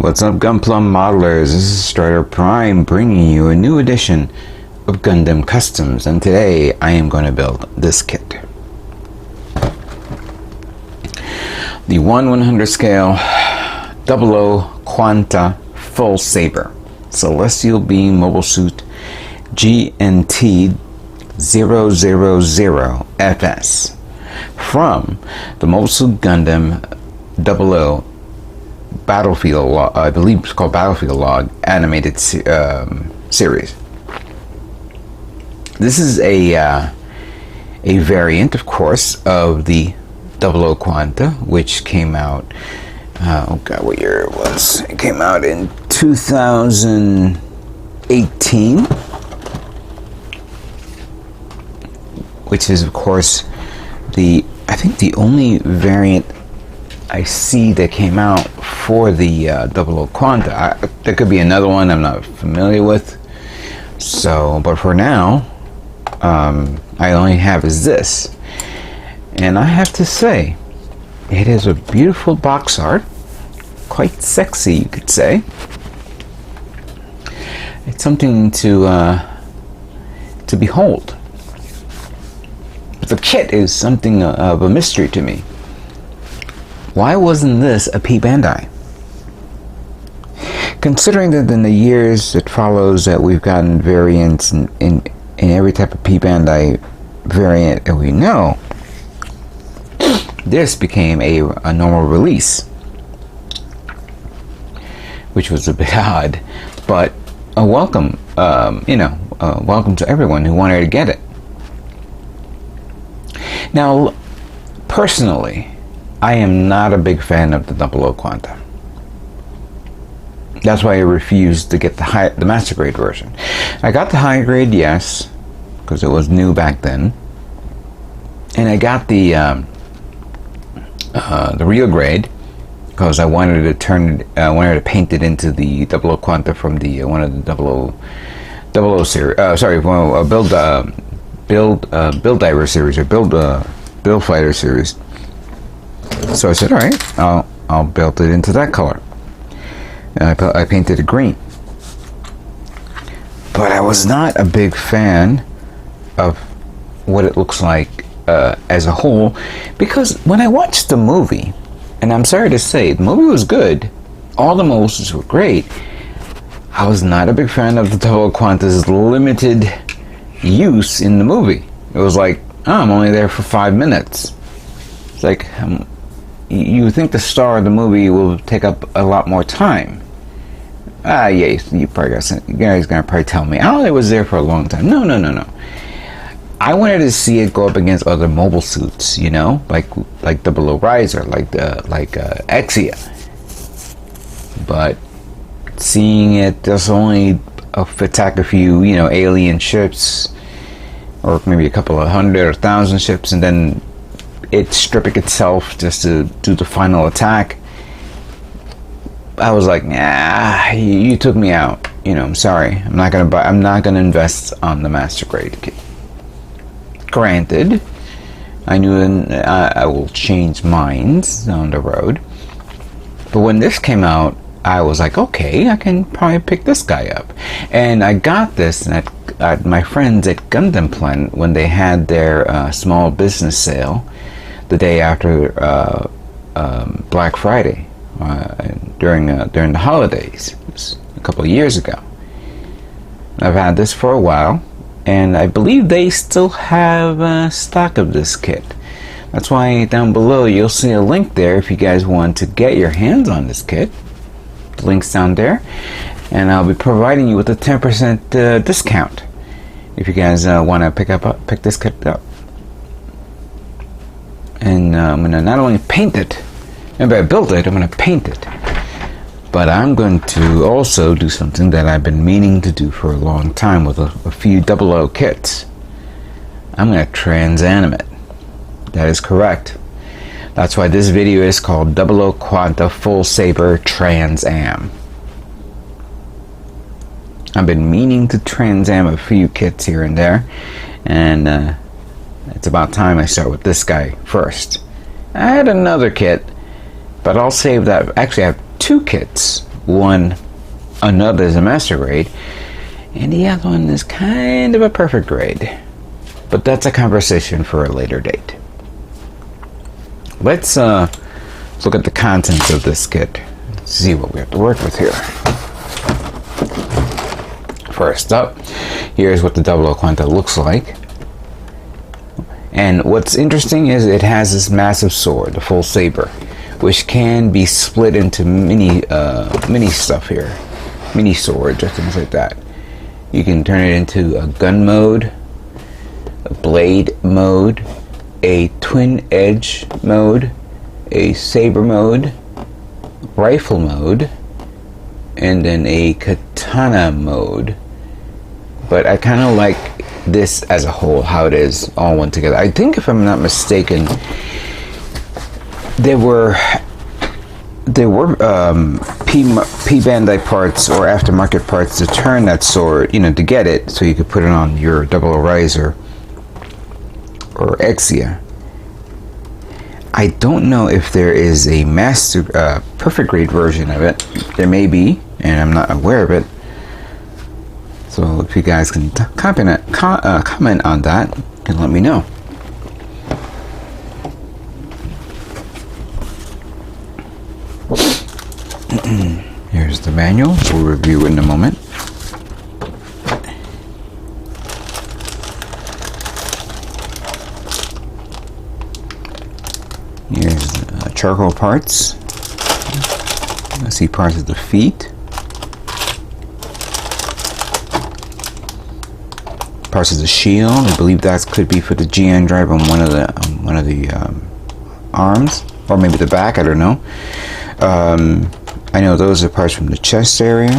What's up, Gundam Modelers? This is Strider Prime bringing you a new edition of Gundam Customs, and today I am going to build this kit. The 1/100 scale 00 QanT Full Saber Celestial Beam Mobile Suit GNT 000 FS from the Mobile Suit Gundam 00 Battlefield Log, I believe it's called Battlefield Log animated series. This is a variant, of course, of the 00 QanT, which came out. Oh God, what year it was? It came out in 2018, which is, of course, I think the only variant I see that came out for the 00 QanT. There could be another one I'm not familiar with. So, but for now, I only have is this, and I have to say, it is a beautiful box art, quite sexy, you could say. It's something to behold. But the kit is something of a mystery to me. Why wasn't this a P Bandai? Considering that in the years that follows that we've gotten variants in every type of P Bandai variant that we know, this became a normal release, which was a bit odd, but a welcome, welcome to everyone who wanted to get it. Now, personally, I am not a big fan of the 00 QanT. That's why I refused to get the master grade version. I got the high grade, yes, because it was new back then, and I got the real grade because I wanted to paint it into the 00 QanT from the one of the 00 series. Build Diver series, or Build Fighter series. So I said, all right, I'll build it into that color. And I painted it green. But I was not a big fan of what it looks like as a whole, because when I watched the movie, and I'm sorry to say, the movie was good, all the motions were great, I was not a big fan of the 00 QanT's limited use in the movie. It was like, oh, I'm only there for 5 minutes. It's like, you think the star of the movie will take up a lot more time. Yeah, you guys gonna probably tell me, oh, it was there for a long time. No. I wanted to see it go up against other mobile suits, like 00 Riser, like Exia. But seeing it just only attack a few, alien ships, or maybe a couple of 100 or 1,000 ships, and then it stripping itself just to do the final attack, I was like, nah, you took me out. I'm sorry. I'm not gonna invest on the master grade kit. Granted, I knew I will change minds down the road, but when this came out, I was like, okay, I can probably pick this guy up. And I got this at my friends at Gundam Planet when they had their small business sale the day after Black Friday, during the holidays. It was a couple of years ago. I've had this for a while, and I believe they still have stock of this kit. That's why down below you'll see a link there if you guys want to get your hands on this kit. The link's down there, and I'll be providing you with a 10% discount if you guys want to pick this kit up. And I'm going to not only paint it, remember I built it, I'm going to paint it, but I'm going to also do something that I've been meaning to do for a long time with a few 00 kits. I'm going to trans-anim it. That is correct. That's why this video is called 00 QanT Full Saber Trans-Am. I've been meaning to trans-am a few kits here and there, and it's about time I start with this guy first. I had another kit, but I'll save that. Actually, I have two kits, another is a master grade, and the other one is kind of a perfect grade. But that's a conversation for a later date. Let's look at the contents of this kit. See what we have to work with here. First up, here's what the 00 QanT looks like. And what's interesting is it has this massive sword, the Full Saber, which can be split into mini stuff here, mini swords or things like that. You can turn it into a gun mode, a blade mode, a twin edge mode, a saber mode, rifle mode, and then a katana mode. But I kind of like this as a whole, how it is all one together. I think, if I'm not mistaken, there were P Bandai parts or aftermarket parts to turn that sword, to get it, so you could put it on your 00 Riser or Exia. I don't know if there is a master perfect grade version of it. There may be, and I'm not aware of it. So if you guys can comment on that and let me know. Here's the manual. We'll review in a moment. Here's the charcoal parts. I see parts of the feet. Parts of the shield. I believe that could be for the GN drive on one of the arms, or maybe the back. I don't know. I know those are parts from the chest area.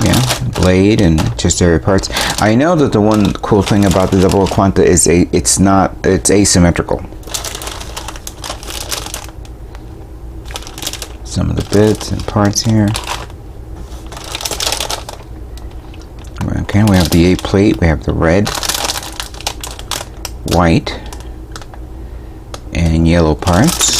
Yeah, blade and chest area parts. I know that the one cool thing about the 00 QanT is it's asymmetrical. Some of the bits and parts here. Okay, we have the A plate, we have the red, white, and yellow parts.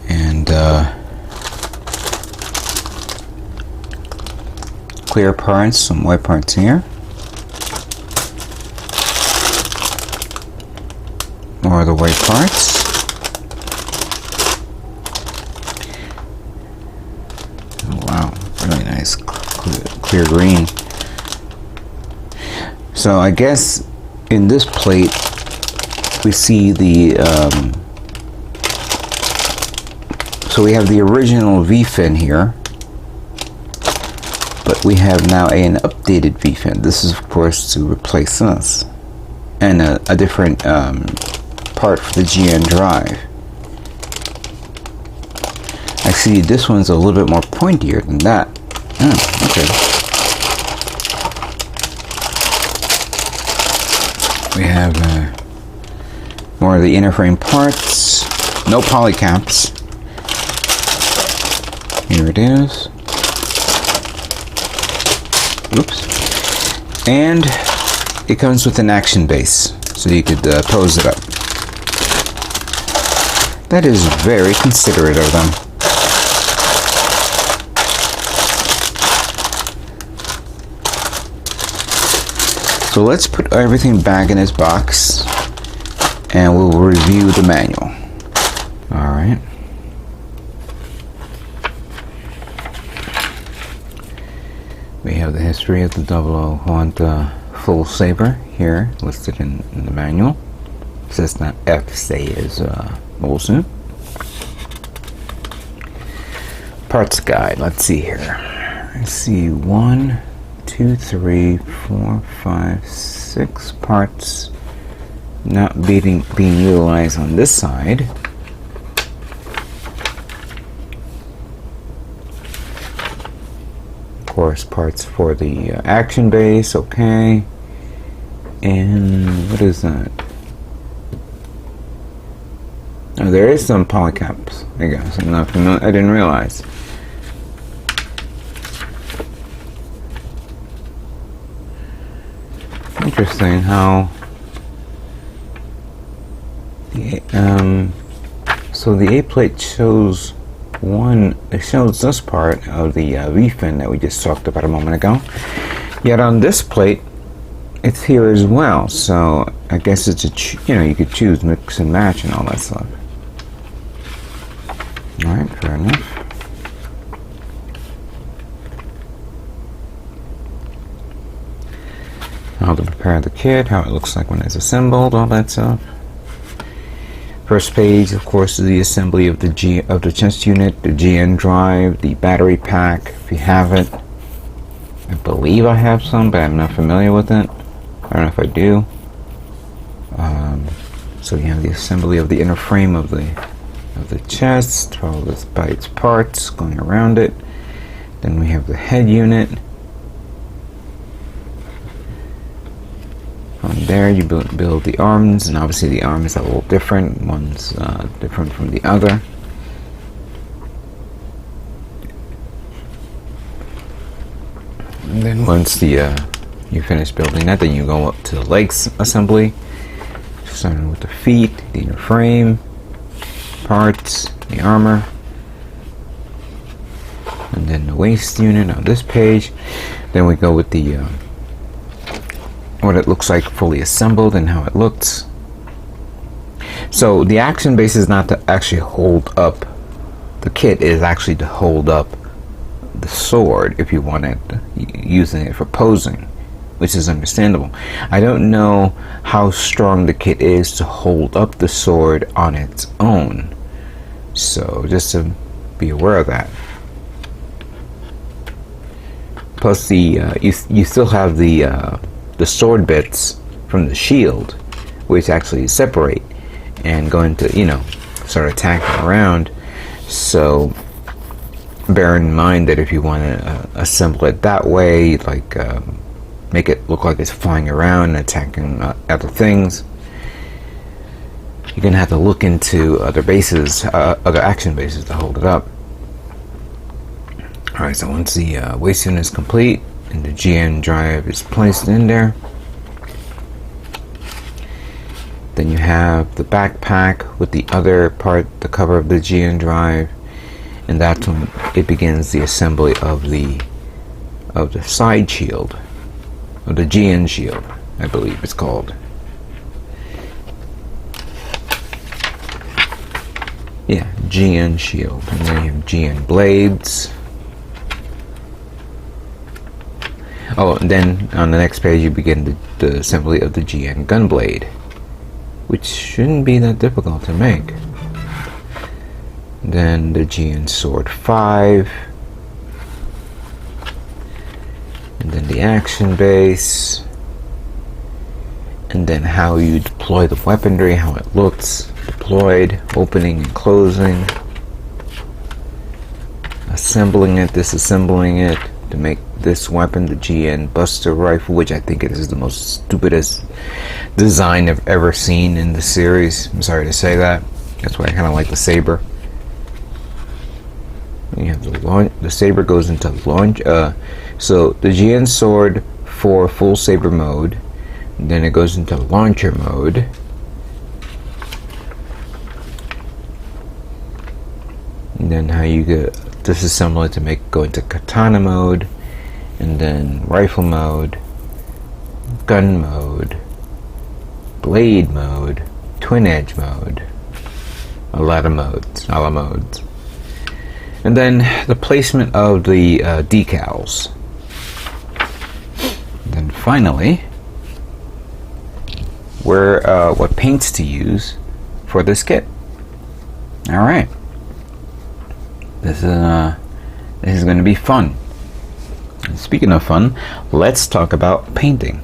And clear parts, some white parts here. More of the white parts. Really nice clear green. So I guess in this plate we see the so we have the original V-fin here, but we have now an updated V-fin. This is of course to replace this, and a different part for the GN drive. I see this one's a little bit more pointier than that. Oh, okay. We have more of the inner frame parts. No polycaps. Here it is. Oops. And it comes with an action base, so you could pose it up. That is very considerate of them. So let's put everything back in its box and we'll review the manual. Alright. We have the history of the 00 QanT Full Saber here listed in the manual. It says that F-Say is mobile suit. Parts guide. Let's see here. I see 1, 2, 3, 4, 5, 6 parts not being utilized on this side. Of course, parts for the action base. Okay. And what is that? Oh, there is some polycaps. I guess I didn't realize. interesting how the so the A plate shows it shows this part of the V fin that we just talked about a moment ago. Yet on this plate, it's here as well. So I guess it's you could choose mix and match and all that stuff. All right, fair enough. How to prepare the kit, how it looks like when it's assembled, all that stuff. First page, of course, is the assembly of the chest unit, the GN drive, the battery pack, if you have it. I believe I have some, but I'm not familiar with it. I don't know if I do. So you have the assembly of the inner frame of the chest, followed by its parts going around it. Then we have the head unit. From there you build the arms, and obviously the arm is a little different. One's different from the other. And then once you finish building that, then you go up to the legs assembly, starting with the feet, the inner frame, parts, the armor, and then the waist unit on this page. Then we go with the what it looks like fully assembled and how it looks. So the action base is not to actually hold up the kit, is actually to hold up the sword if you want it, using it for posing, which is understandable. I don't know how strong the kit is to hold up the sword on its own, so just to be aware of that. Plus you still have the sword bits from the shield, which actually separate and go into, start attacking around. So bear in mind that if you want to assemble it that way, like make it look like it's flying around and attacking other things, you're gonna have to look into other bases, other action bases to hold it up. Alright, so once the waist unit is complete and the GN drive is placed in there, then you have the backpack with the other part, the cover of the GN drive, and that's when it begins the assembly of the side shield, of the GN shield, I believe it's called. Yeah, GN shield, and then you have GN blades. Oh, and then on the next page you begin the assembly of the GN gun blade, which shouldn't be that difficult to make. Then the GN sword 5, and then the action base, and then how you deploy the weaponry, how it looks deployed, opening and closing, assembling it, disassembling it to make this weapon, the GN Buster Rifle, which I think it is the most stupidest design I've ever seen in the series. I'm sorry to say that. That's why I kind of like the saber. You have the saber goes into launch. So the GN sword for full saber mode, then it goes into launcher mode. And then how you disassemble it to go into katana mode, and then rifle mode, gun mode, blade mode, twin edge mode, a lot of modes. And then the placement of the decals. Then finally, what paints to use for this kit. All right, this is going to be fun. And speaking of fun, let's talk about painting.